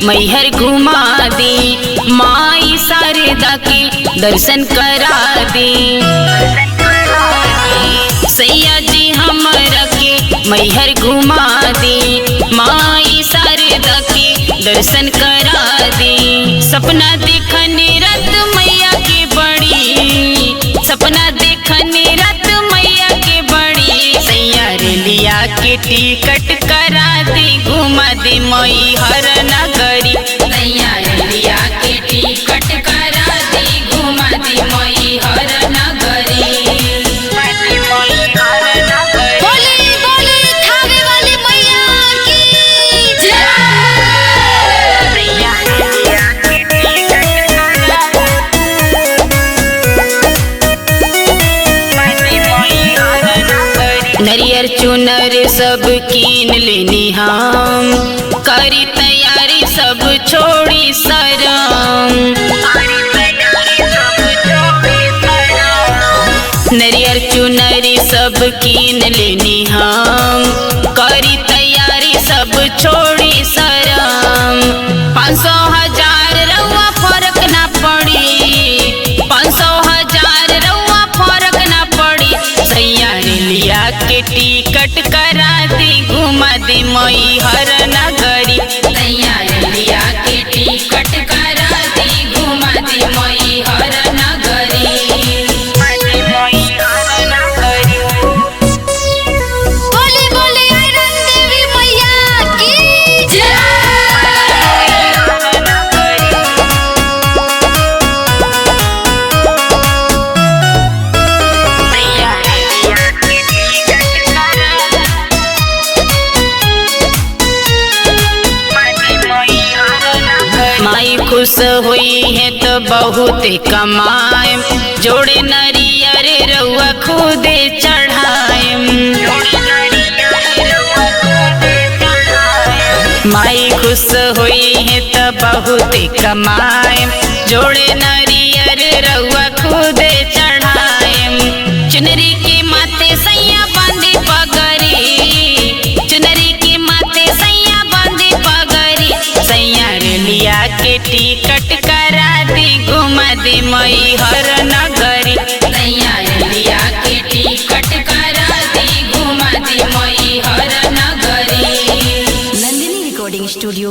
मैहर घुमा दी, माई शारदा के दर्शन करा दी। सैया जी हमरा के मैहर घुमा दी, माई शारदा के दर्शन करा दी। सपना देखने रात मैया के बड़ी, सपना देखने रात मैया के बड़ी। सैया रेलिया के टिकट करा दी, घुमा दी मैहर नगरी। सैया रेलिया के टिकट करा दी, घुमा दी मैहर नगरी। बोली बोली थावे वाली मैया की जय। नरियर चुनर सब कीन लेनी हम, करी तैयारी सब छोड़ी शरम। नरियर चुनरी सब कीन लेनी हम, करी तैयारी सब छोड़ी शरम। 500 1000 रउआ फर्क ना पड़ी, 500 1000 रउआ फर्क ना पड़ी। सैया रेलिया के टिकट करा दी, घुमा दी मैहर नगरी। सैया रेलिया के टिकट करा दी, घुमा दी मैहर नगरी। बोली बोली आयरन देवी मैया की जय। माई खुश हुई है तो बहुत कमाए, जोड़े नरियर रउआ खुदे चढ़ाए। माई खुश हुई है तो बहुत कमाए, जोड़े नरियर रउआ खुदे चढ़ाए। चुनरी के माथे सैया बांधी पगड़ी, चुनरी के माथे सैया बांधी पगड़ी। सैया रेलिया के टिकट करा दी, घुमा दी मैहर नगरी। सैया रेलिया के टिकट करा दी, घुमा दी मैहर नगरी। Nandini recording studio